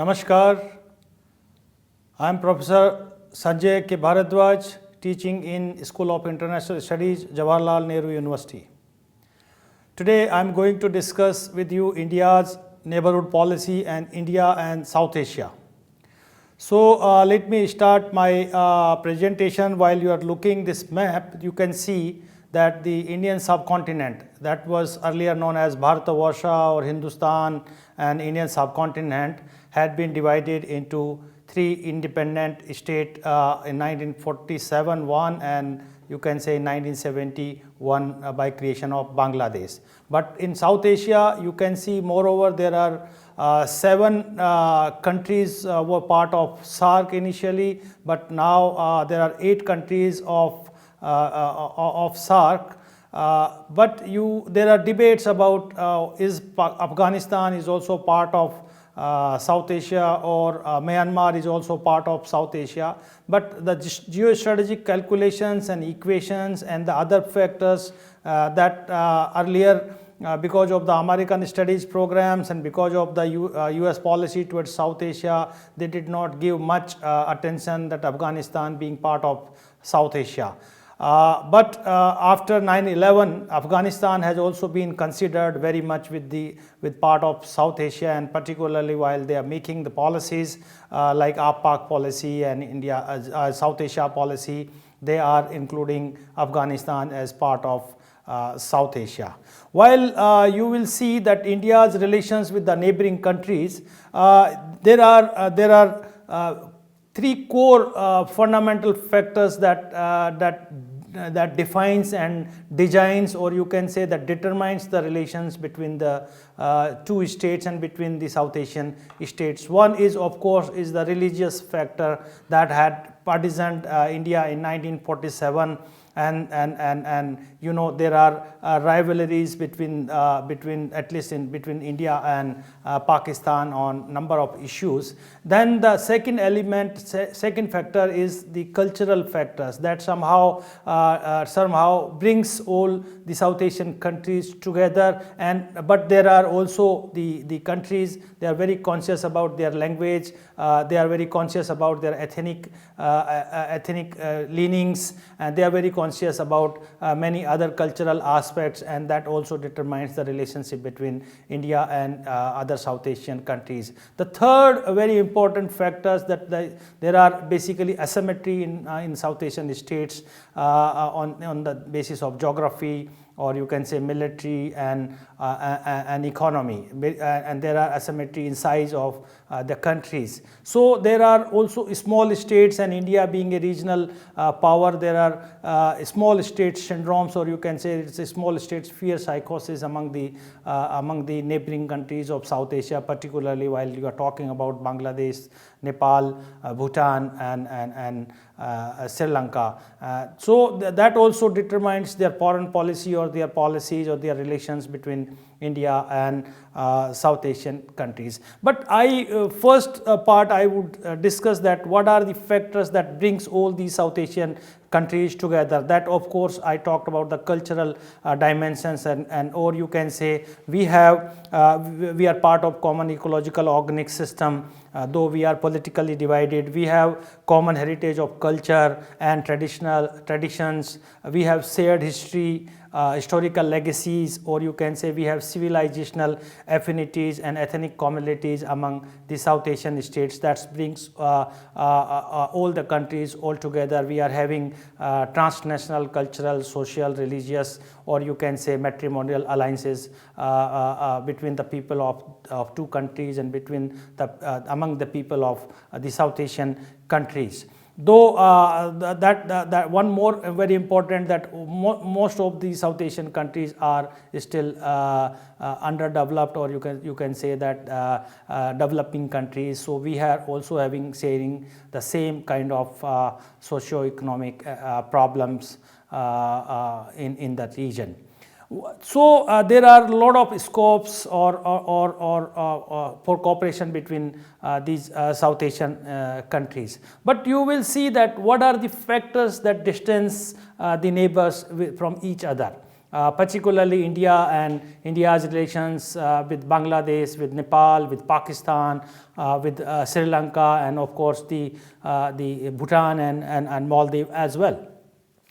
Namaskar, I am Professor Sanjay K. Bharadwaj, teaching in School of International Studies, Jawaharlal Nehru University. Today I am going to discuss with you India's neighborhood policy and India and South Asia. So let me start my presentation. While you are looking this map, you can see that the Indian subcontinent, that was earlier known as Bharatavarsha or Hindustan and Indian subcontinent, had been divided into three independent states in 1947 one, and you can say 1971 by creation of Bangladesh. But in South Asia, you can see moreover there are seven countries were part of SAARC initially, but now there are 8 countries of SAARC. But there are debates about is Afghanistan is also part of South Asia, or Myanmar is also part of South Asia. But the geostrategic calculations and equations and the other factors that earlier because of the American studies programs and because of the US policy towards South Asia, they did not give much attention that Afghanistan being part of South Asia. But after 9/11, Afghanistan has also been considered very much with part of South Asia, and particularly while they are making the policies like APAC policy and India South Asia policy, they are including Afghanistan as part of South Asia. While you will see that India's relations with the neighboring countries, there are 3 core fundamental factors that defines and designs, or you can say that determines the relations between the 2 states and between the South Asian states. One is, of course, is the religious factor that had partisaned India in 1947. And you know, there are rivalries between at least between India and Pakistan on number of issues. Then the second element, second factor is the cultural factors that somehow brings all the South Asian countries together. But there are also the countries, they are very conscious about their language, they are very conscious about their ethnic leanings, and they are very conscious about many other cultural aspects, and that also determines the relationship between India and other South Asian countries. The third very important factors that there are basically asymmetry in South Asian states on the basis of geography, or you can say military and economy, and there are asymmetry in size of the countries. So there are also small states, and India being a regional power, there are small state syndromes, or you can say it's a small state fear psychosis among the neighboring countries of South Asia, particularly while you are talking about Bangladesh, Nepal, Bhutan and Sri Lanka. So that also determines their foreign policy or their policies or their relations between India and South Asian countries. But first part I would discuss that what are the factors that brings all these South Asian countries together. That, of course, I talked about the cultural dimensions, and or you can say we are part of common ecological organic system. Though we are politically divided, we have common heritage of culture and traditions. We have shared history, historical legacies, or you can say we have civilizational affinities and ethnic commonalities among the South Asian states. That brings all the countries all together. We are having transnational cultural, social, religious, or you can say matrimonial alliances between the people of 2 countries and between among the people of the South Asian countries. Though that one more very important, that most of the South Asian countries are still underdeveloped, or you can say that developing countries. So we are also sharing the same kind of socio-economic problems in that region. So there are a lot of scopes or for cooperation between these South Asian countries. But you will see that what are the factors that distance the neighbors from each other. particularly India and India's relations with Bangladesh, with Nepal, with Pakistan, with Sri Lanka, and of course the Bhutan and Maldives as well.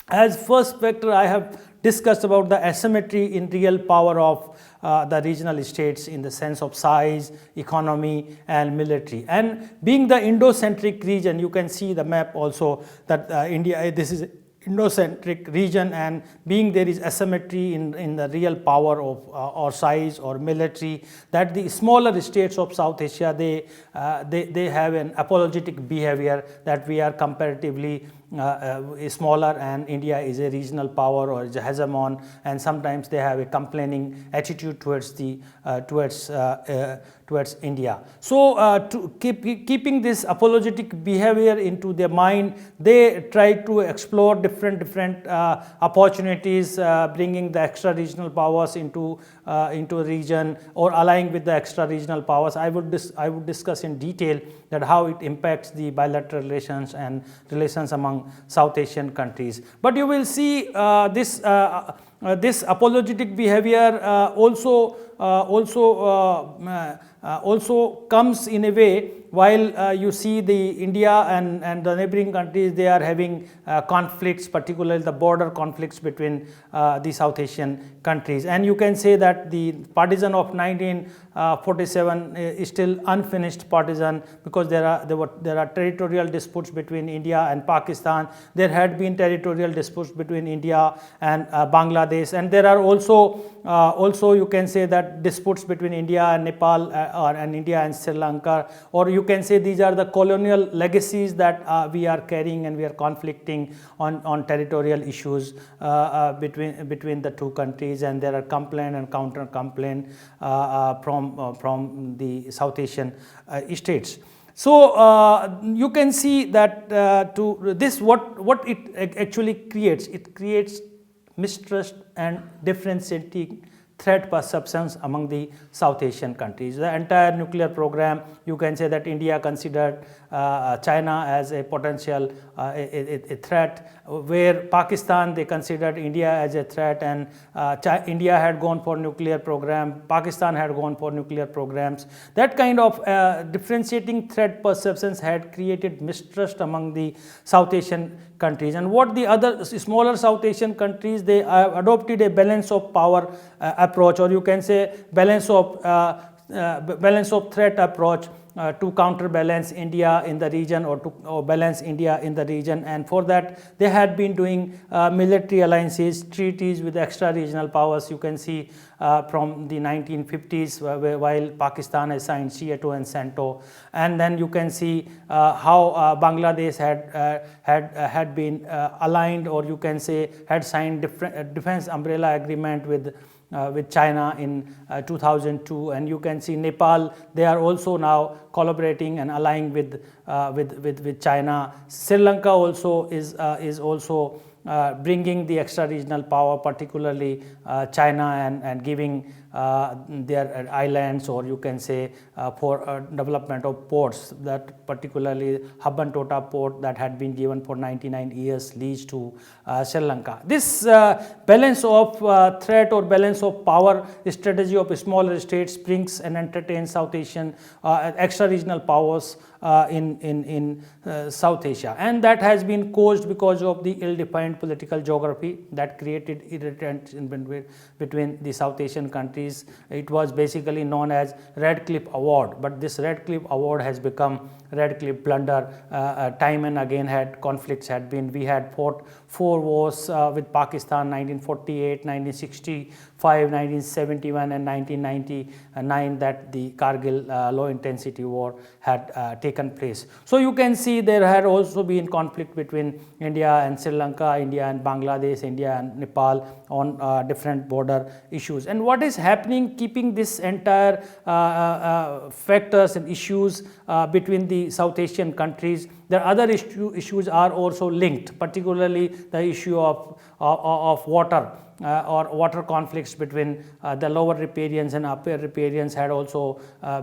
As first factor, I have discussed about the asymmetry in real power of the regional states in the sense of size, economy and military. And being the Indo-centric region, you can see the map also that India, this is Indo-centric region, and being there is asymmetry in the real power of or size or military, that the smaller states of South Asia, they have an apologetic behavior, that we are comparatively smaller and India is a regional power or is a hegemon, and sometimes they have a complaining attitude towards the towards India. So keeping this apologetic behavior into their mind, they try to explore different opportunities, bringing the extra regional powers into a region or allying with the extra regional powers. I would discuss in detail that how it impacts the bilateral relations and relations among South Asian countries. But you will see this apologetic behavior also comes in a way while you see the India and the neighboring countries, they are having conflicts, particularly the border conflicts between the South Asian countries. And you can say that the partition of 1947 is still unfinished partition, because there are territorial disputes between India and Pakistan. There had been territorial disputes between India and Bangladesh, and there are also you can say that disputes between India and Nepal and India and Sri Lanka, or you can say these are the colonial legacies that we are carrying, and we are conflicting on territorial issues between the two countries, and there are complaint and counter complaint from the South Asian states. So you can see that to this what it actually creates, it creates mistrust and differentiating threat perceptions among the South Asian countries. The entire nuclear program, you can say that India considered China as a potential a threat, where Pakistan, they considered India as a threat, and India had gone for nuclear program, Pakistan had gone for nuclear programs. That kind of differentiating threat perceptions had created mistrust among the South Asian countries. And what the other smaller South Asian countries, they adopted a balance of power approach, or you can say balance of threat approach to counterbalance India in the region, or balance India in the region. And for that they had been doing military alliances, treaties with extra regional powers. You can see from the 1950s while Pakistan has signed Kyoto and Sento, and then you can see how Bangladesh had been aligned, or you can say had signed defense umbrella agreement with China in 2002, and you can see Nepal, they are also now collaborating and allying with China. Sri Lanka also is also bringing the extra regional power, particularly China, and giving their islands, or you can say for development of ports, that particularly Hambantota port that had been given for 99 years lease to Sri Lanka. This balance of threat or balance of power strategy of smaller states brings and entertains South Asian extra regional powers in South Asia, and that has been caused because of the ill-defined political geography that created irritants between the South Asian countries. It was basically known as Radcliffe Award, but this Radcliffe Award has become Radcliffe blunder. Time and again conflicts had been. We had fought 4 wars with Pakistan, 1948, 1965, 1971 and 1999, that the Kargil low intensity war had taken place. So you can see there had also been conflict between India and Sri Lanka, India and Bangladesh, India and Nepal on different border issues. And what is happening, keeping this entire factors and issues between the South Asian countries, there are other issues are also linked, particularly the issue of water. Or water conflicts between the lower riparians and upper riparians had also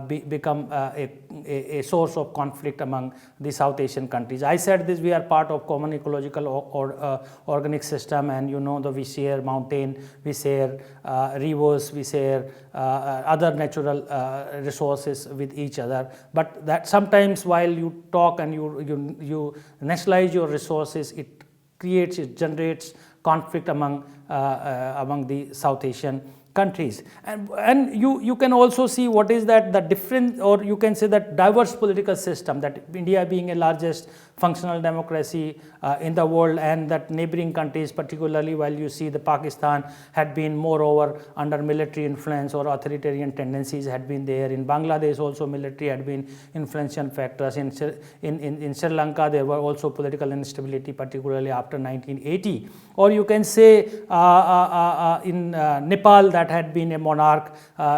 become a source of conflict among the South Asian countries. I said this, we are part of common ecological organic system, and we share mountain, we share rivers, we share other natural resources with each other. But that sometimes while you talk and you nationalize your resources, it generates conflict among the South Asian countries. And you can also see what is that the different, or you can say that diverse political system, that India being a largest functional democracy in the world, and that neighboring countries, particularly while you see the Pakistan had been moreover under military influence or authoritarian tendencies had been there. In Bangladesh also military had been influential factors. In Sri Lanka there were also political instability, particularly after 1980. Or you can say in Nepal, that had been a monarch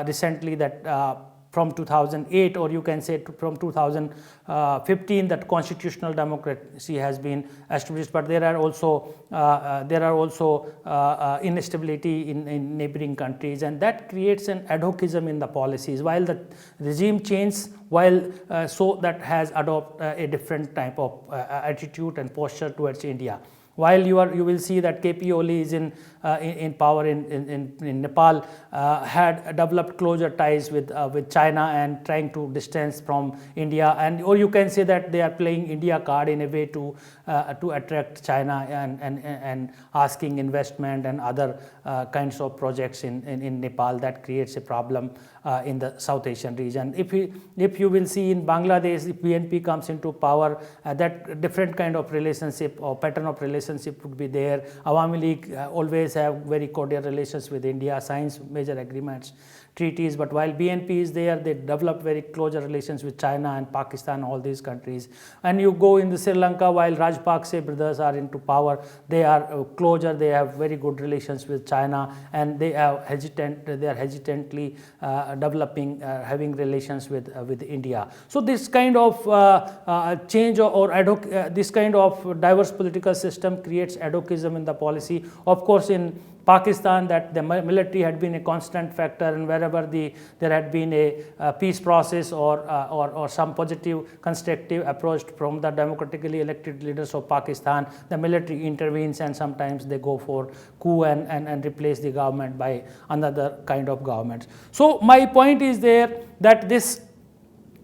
recently, that from 2008, or you can say from 2015, that constitutional democracy has been established. But there are also instability in neighboring countries, and that creates an ad hocism in the policies. While the regime changes, so that has adopted a different type of attitude and posture towards India. While you will see that KP Oli is in power in Nepal, had developed closer ties with China and trying to distance from India, or you can say that they are playing India card in a way to attract China and asking investment and other kinds of projects in Nepal. That creates a problem in the South Asian region. If you will see in Bangladesh, if BNP comes into power, that different kind of relationship or pattern of relationship would be there. Awami League always have very cordial relations with India, signs major agreements, treaties. But while BNP is there, they develop very closer relations with China and Pakistan, all these countries. And you go in the Sri Lanka, while Rajapaksa brothers are into power, they are closer, they have very good relations with China, and they are hesitantly developing, having relations with India. So this kind of change or this kind of diverse political system creates ad hocism in the policy. Of course, in Pakistan, that the military had been a constant factor, and wherever there had been a peace process or some positive constructive approach from the democratically elected leaders of Pakistan, the military intervenes, and sometimes they go for coup and replace the government by another kind of government. So my point is there that this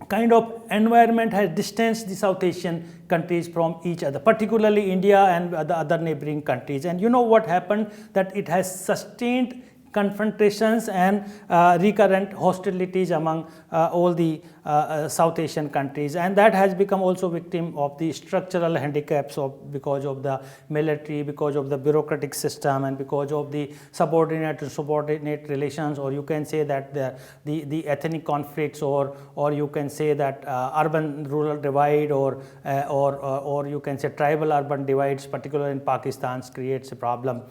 kind of environment has distanced the South Asian countries from each other, particularly India and the other neighboring countries. And you know what happened, that it has sustained confrontations and recurrent hostilities among all the South Asian countries, and that has become also victim of the structural handicaps because of the military, because of the bureaucratic system, and because of the subordinate relations, or you can say that the ethnic conflicts, or you can say that urban rural divide, or you can say tribal urban divides, particularly in Pakistan, creates a problem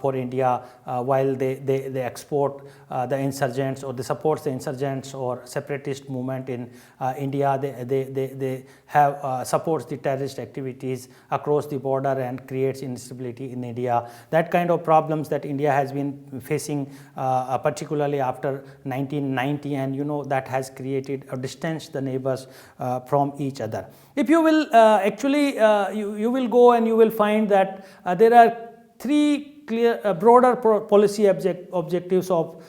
for India, while they export the insurgents, or they support the insurgents or separatist movement in India. They have supports the terrorist activities across the border and creates instability in India. That kind of problems that India has been facing, particularly after 1990, and you know that has created or distanced the neighbors from each other. If you will you will go and you will find that there are three clear broader policy objectives of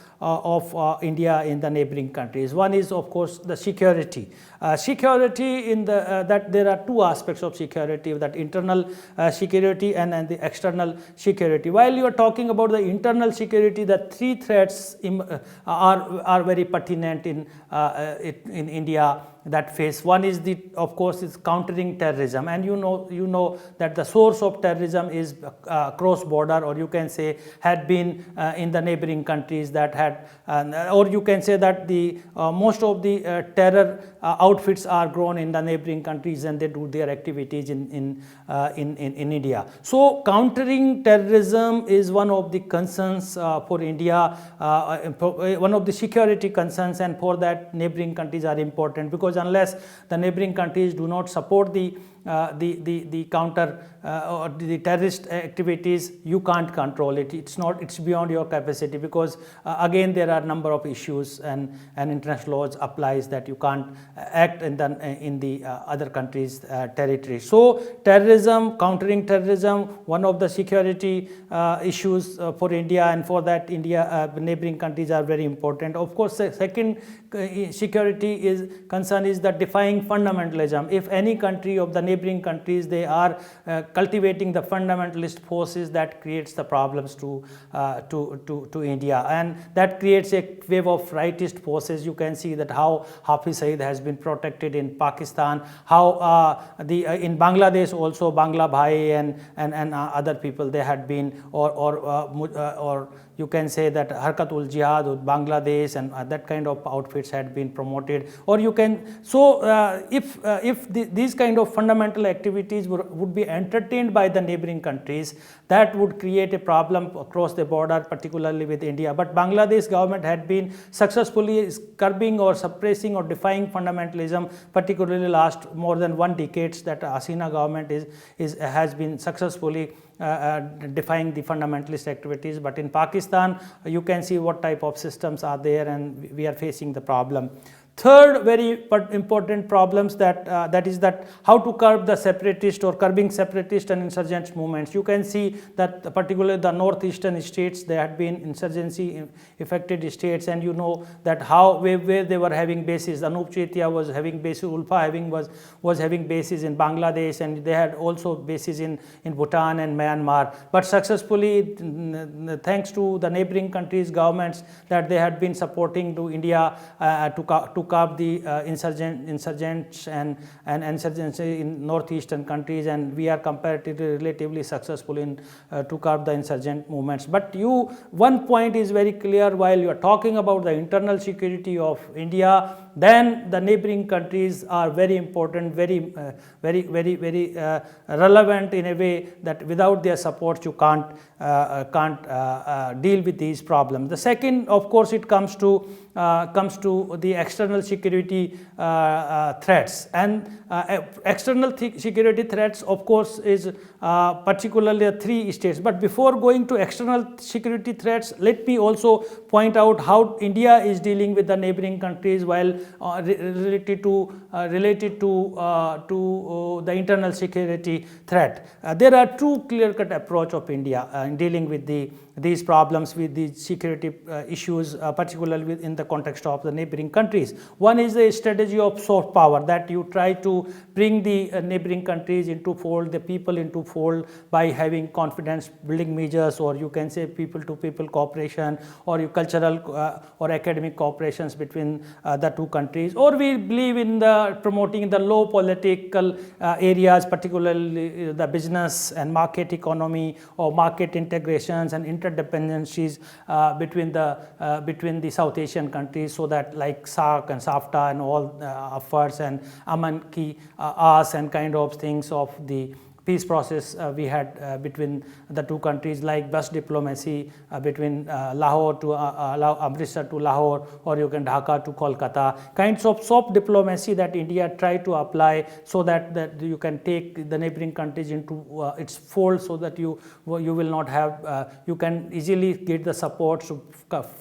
India in the neighboring countries. One is, of course, the security. Security in the that there are two aspects of security: that internal security and the external security. While you are talking about the internal security, the three threats are very pertinent in India that face. One is of course is countering terrorism, and you know that the source of terrorism is cross border, or you can say had been in the neighboring countries, that had or you can say that the most of the terror outfits are grown in the neighboring countries, and they do their activities in India. So countering terrorism is one of the concerns for India, one of the security concerns, and for that neighboring countries are important, because unless the neighboring countries do not support the the counter or the terrorist activities, you can't control it. It's beyond your capacity, because again there are number of issues, and international laws applies that you can't act in the other countries' territory. So terrorism, countering terrorism, one of the security issues for India, and for that India neighboring countries are very important. Of course, the second security concern is that defying fundamentalism. If any country of the neighboring countries, they are cultivating the fundamentalist forces, that creates the problems to India, and that creates a wave of rightist forces. You can see that how Hafiz Saeed has been protected in Pakistan, how in Bangladesh also Bangla Bhai and other people, they had been, or you can say that Harkatul Jihad with Bangladesh and that kind of outfits had been promoted. Or you can, so if these kind of fundamental activities would be entertained by the neighboring countries, that would create a problem across the border, particularly with India. But Bangladesh government had been successfully curbing or suppressing or defying fundamentalism, particularly last more than 1 decade that Hasina government has been successfully defying the fundamentalist activities. But in Pakistan, you can see what type of systems are there, and we are facing the problem. Third very important problems that is that how to curb the separatist or curbing separatist and insurgent movements. You can see that particularly the northeastern states, they had been insurgency affected states, and you know that where they were having bases. Anup Chetia was having bases, Ulfa was having bases in Bangladesh, and they had also bases in Bhutan and Myanmar. But successfully, thanks to the neighboring countries' governments, that they had been supporting to India to curb the insurgents and insurgency in northeastern countries, and we are comparatively relatively successful in to curb the insurgent movements. But one point is very clear: while you are talking about the internal security of India, then the neighboring countries are very important, very relevant in a way that without their support you can't deal with these problems. The second, of course, it comes to the external security threats, and external security threats, of course, is particularly 3 states. But before going to external security threats, let me also point out how India is dealing with the neighboring countries while related to the internal security threat. There are 2 clear-cut approach of India in dealing with these problems, with the security issues, particularly in the context of the neighboring countries. One is the strategy of soft power, that you try to bring the neighboring countries into fold, the people into fold, by having confidence building measures, or you can say people to people cooperation, or cultural or academic cooperations between the 2 countries. Or we believe in promoting the low political areas, particularly the business and market economy, or market integrations and interdependencies between the South Asian countries, so that like SAARC and SAFTA and all efforts and Aman Ki Aas and kind of things of the peace process we had between the 2 countries, like bus diplomacy between Lahore to Amritsar to Lahore, or you can Dhaka to Kolkata, kinds of soft diplomacy that India tried to apply, so that you can take the neighboring countries into its fold, so that you will not have you can easily get the support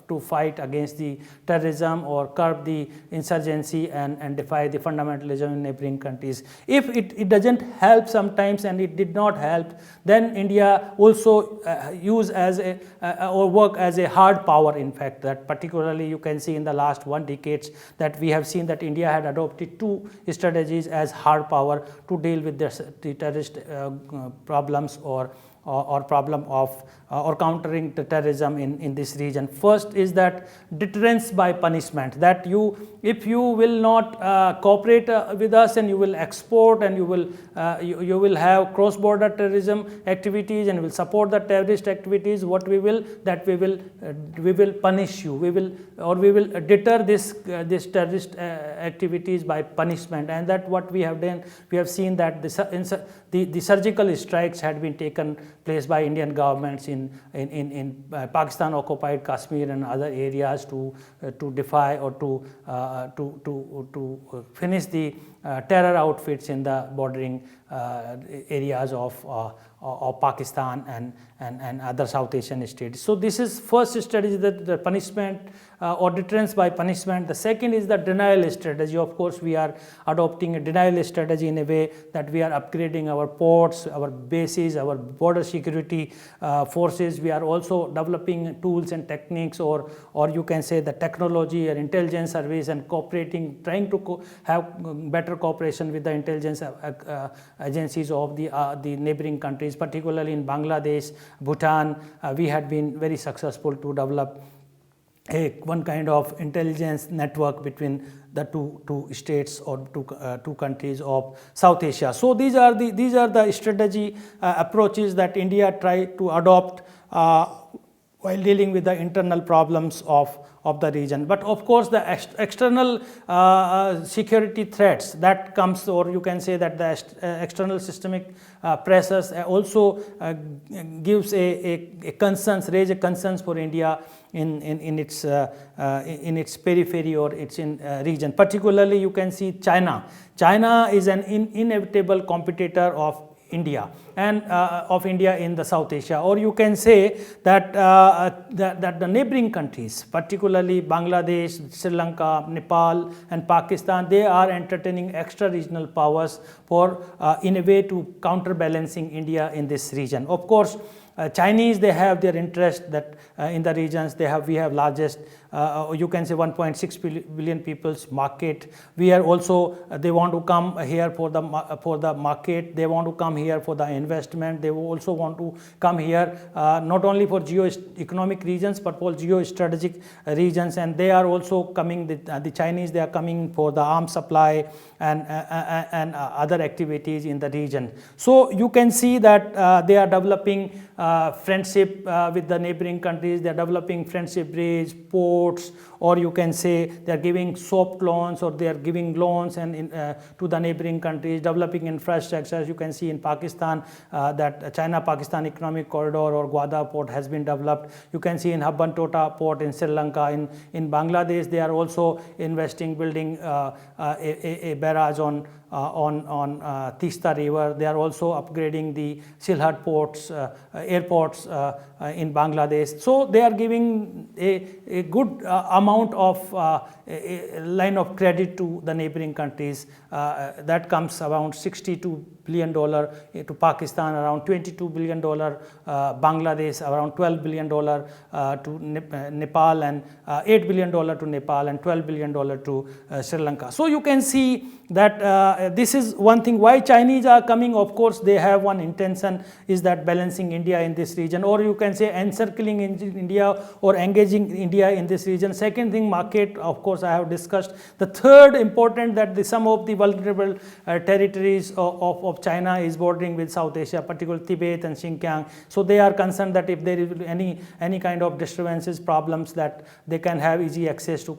to fight against the terrorism or curb the insurgency and defy the fundamentalism in neighboring countries. If it doesn't help sometimes, and it did not help, then India also use as or work as a hard power. In fact, that particularly you can see in the last 1 decade that we have seen that India had adopted 2 strategies as hard power to deal with the terrorist problems or problem of or countering the terrorism in this region. First is that deterrence by punishment, that if you will not cooperate with us, and you will export, and you will have cross-border terrorism activities, and will support the terrorist activities, what we will punish you, we will deter this terrorist activities by punishment. And that what we have done, we have seen that the surgical strikes had been taken place by Indian governments in Pakistan occupied Kashmir and other areas to defy or to finish the terror outfits in the bordering areas of Pakistan and other South Asian states. So this is first strategy, that the punishment or deterrence by punishment. The second is the denial strategy. Of course, we are adopting a denial strategy in a way that we are upgrading our ports, our bases, our border security forces. We are also developing tools and techniques, or you can say the technology and intelligence service, and cooperating, trying to have better cooperation with the intelligence agencies of the neighboring countries, particularly in Bangladesh, Bhutan. We had been very successful to develop one kind of intelligence network between the two states or two countries of South Asia. So these are the strategy approaches that India tried to adopt while dealing with the internal problems of the region. But of course, the external security threats that comes, or you can say that the external systemic pressures also gives a concerns, raise a concerns for India in its periphery or its region. Particularly, you can see China. China is an inevitable competitor of India and of India in the South Asia, or you can say that that the neighboring countries, particularly Bangladesh, Sri Lanka, Nepal and Pakistan, they are entertaining extra regional powers for in a way to counterbalancing India in this region. Of course, Chinese, they have their interest that in the regions we have largest you can say 1.6 billion people's market. We are also they want to come here for the market. They want to come here for the investment. They also want to come here not only for geo-economic regions but for geo-strategic regions. And they are also coming. The Chinese, they are coming for the arms supply and other activities in the region. So you can see that they are developing friendship with the neighboring countries. They are developing friendship bridge, ports, or you can say they are giving soft loans, or they are giving loans and to the neighboring countries, developing infrastructures. You can see in Pakistan that China-Pakistan Economic Corridor or Gwadar port has been developed. You can see in Hambantota port in Sri Lanka. In Bangladesh, they are also investing, building a barrage on Tista River. They are also upgrading the Sylhet ports, airports in Bangladesh. So they are giving a good amount of a line of credit to the neighboring countries. That comes around $62 billion to Pakistan, around $22 billion Bangladesh, around $12 billion to Nepal, and $8 billion to Nepal, and $12 billion to Sri Lanka. So you can see that this is one thing why Chinese are coming. Of course, they have one intention, is that balancing India in this region, or you can say encircling India or engaging India in this region. Second thing, market, of course, I have discussed. The third important, that some of the vulnerable territories of China is bordering with South Asia, particularly Tibet and Xinjiang. So they are concerned that if there is any kind of disturbances, problems, that they can have easy access to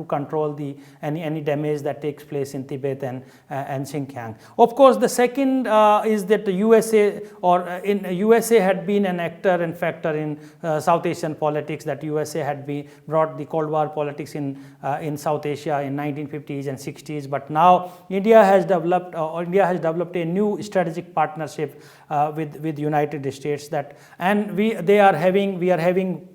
control any damage that takes place in Tibet and Xinjiang. Of course, the second is that the USA USA had been an actor and factor in South Asian politics. That USA had brought the Cold War politics in South Asia in 1950s and 60s. But now India has developed a new strategic partnership with United States. We are having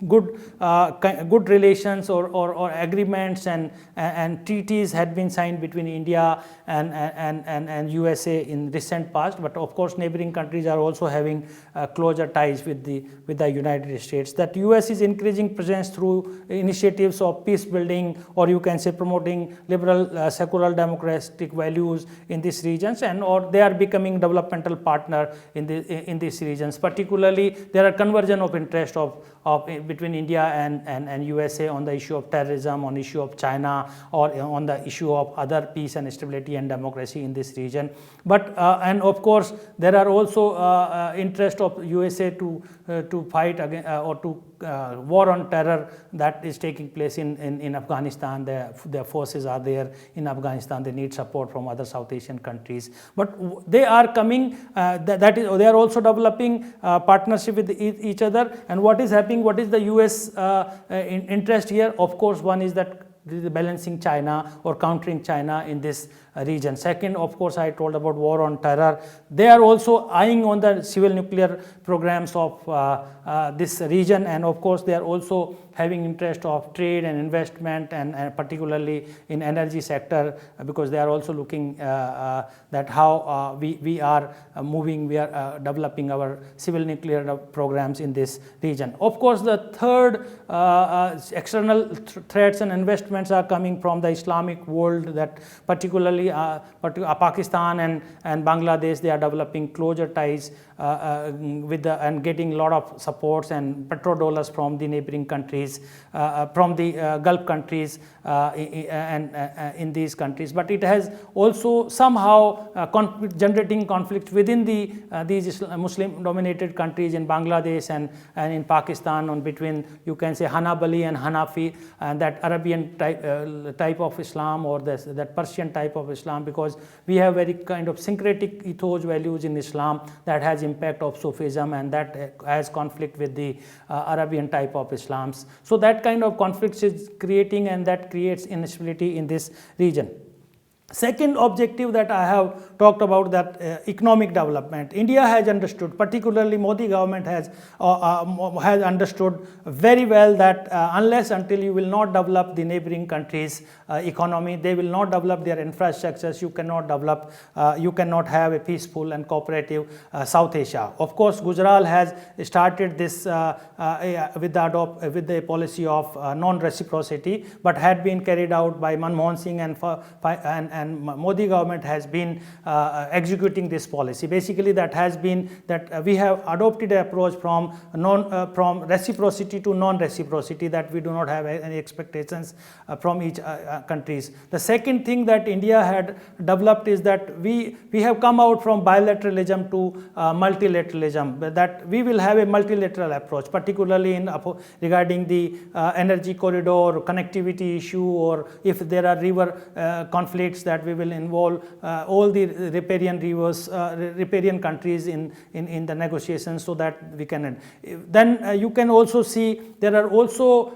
good relations or agreements and treaties had been signed between India and USA in recent past. But of course, neighboring countries are also having closer ties with the United States. That US is increasing presence through initiatives of peace building, or you can say promoting liberal secular democratic values in these regions, or they are becoming developmental partner in these regions. Particularly, there are conversion of interest between India and USA on the issue of terrorism, on issue of China, or on the issue of other peace and stability and democracy in this region. But and of course, there are also interest of USA to fight against or to war on terror that is taking place in Afghanistan. Their forces are there in Afghanistan. They need support from other South Asian countries. But they are coming. They are also developing partnership with each other. And what is happening? What is the US interest here? Of course, one is that balancing China or countering China in this region. Second, of course, I told about war on terror. They are also eyeing on the civil nuclear programs of this region, and of course they are also having interest of trade and investment, and particularly in energy sector, because they are also looking that how we are moving, we are developing our civil nuclear programs in this region. Of course, the third external threats and investments are coming from the Islamic world, that particularly Pakistan and Bangladesh, they are developing closer ties with and getting a lot of supports and petrodollars from the neighboring countries, from the Gulf countries, and in these countries. But it has also somehow generating conflict within these Muslim dominated countries in Bangladesh and in Pakistan, on between, you can say, Hanbali and Hanafi, and that Arabian type of Islam, or that Persian type of Islam, because we have very kind of syncretic ethos values in Islam that has impact of Sufism, and that has conflict with the Arabian type of Islams. So that kind of conflicts is creating, and that creates instability in this region. Second objective that I have talked about, that economic development. India has understood, particularly Modi government has understood very well that unless until you will not develop the neighboring countries' economy, they will not develop their infrastructures, you cannot develop, you cannot have a peaceful and cooperative South Asia. Of course, Gujarat has started this with the policy of non-reciprocity, but had been carried out by Manmohan Singh, and Modi government has been executing this policy. Basically, that has been that we have adopted an approach from reciprocity to non-reciprocity, that we do not have any expectations from each countries. The second thing that India had developed is that we have come out from bilateralism to multilateralism, that we will have a multilateral approach, particularly in regarding the energy corridor, connectivity issue, or if there are river conflicts, that we will involve all the riparian rivers, riparian countries in the negotiations, so that we can end. Then you can also see there are also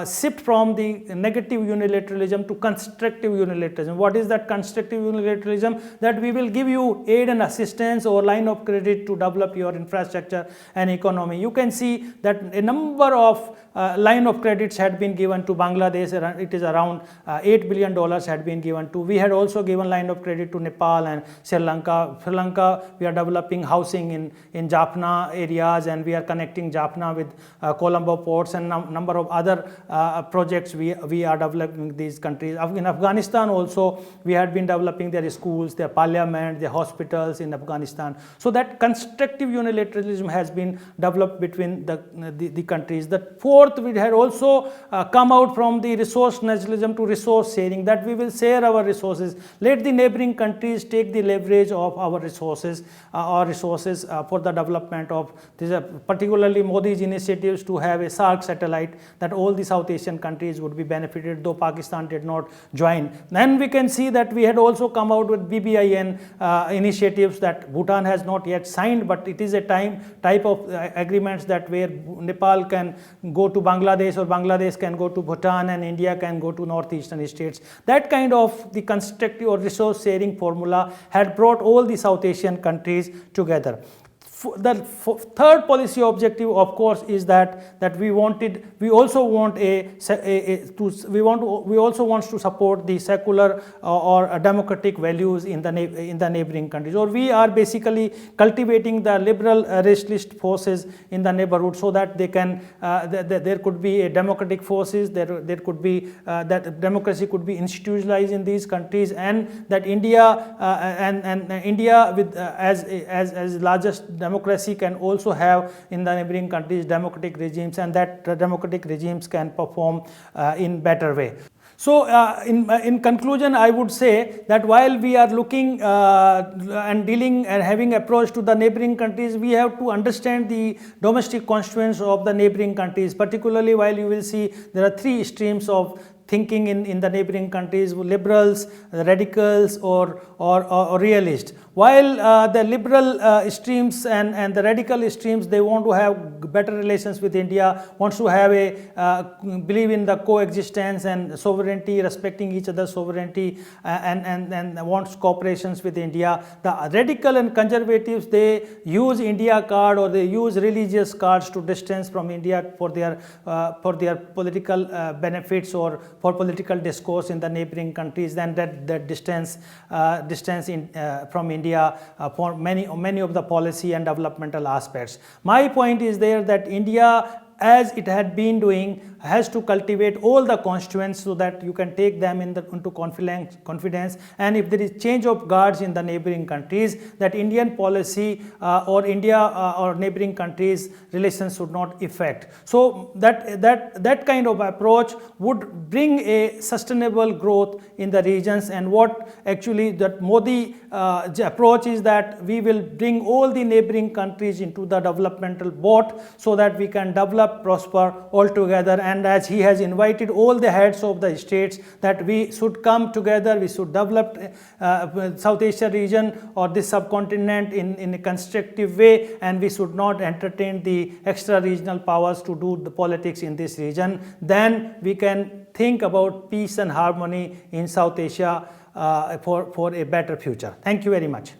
shift from the negative unilateralism to constructive unilateralism. What is that constructive unilateralism? That we will give you aid and assistance or line of credit to develop your infrastructure and economy. You can see that a number of line of credits had been given to Bangladesh. It is around $8 billion had been given to. We had also given line of credit to Nepal and Sri Lanka. Sri Lanka, we are developing housing in Jaffna areas, and we are connecting Jaffna with Colombo ports, and number of other projects we are developing these countries. In Afghanistan also, we had been developing their schools, their parliament, their hospitals in Afghanistan. So that constructive unilateralism has been developed between the countries. The fourth, we had also come out from the resource nationalism to resource sharing, that we will share our resources. Let the neighboring countries take the leverage of our resources, for the development of these, particularly Modi's initiatives to have a SAARC satellite, that all the South Asian countries would be benefited, though Pakistan did not join. Then we can see that we had also come out with BBIN initiatives that Bhutan has not yet signed, but it is a type of agreements that where Nepal can go to Bangladesh, or Bangladesh can go to Bhutan, and India can go to northeastern states. That kind of the constructive or resource sharing formula had brought all the South Asian countries together. The third policy objective, of course, is that we also want to support the secular or democratic values in the neighboring countries, or we are basically cultivating the liberal racialist forces in the neighborhood, so that they can there could be a democratic forces, there could be that democracy could be institutionalized in these countries, and that India and India with as largest democracy can also have in the neighboring countries democratic regimes, and that democratic regimes can perform in better way. So in conclusion, I would say that while we are looking and dealing and having approach to the neighboring countries, we have to understand the domestic constituents of the neighboring countries. Particularly, while you will see there are three streams of thinking in the neighboring countries: liberals, radicals, or realists. While the liberal streams and the radical streams, they want to have better relations with India, wants to have believe in the coexistence and sovereignty, respecting each other's sovereignty, and wants cooperations with India. The radical and conservatives, they use India card or they use religious cards to distance from India for their political benefits or for political discourse in the neighboring countries. Then that distance from India for many of the policy and developmental aspects. My point is there that India, as it had been doing, has to cultivate all the constituents so that you can take them into confidence, and if there is change of guards in the neighboring countries, that Indian policy or India or neighboring countries relations should not affect. So that kind of approach would bring a sustainable growth in the regions. And what actually that Modi approach is that we will bring all the neighboring countries into the developmental boat so that we can develop, prosper all together. And as he has invited all the heads of the states that we should come together, we should develop South Asia region or this subcontinent in a constructive way, and we should not entertain the extra regional powers to do the politics in this region. Then we can think about peace and harmony in South Asia for a better future. Thank you very much.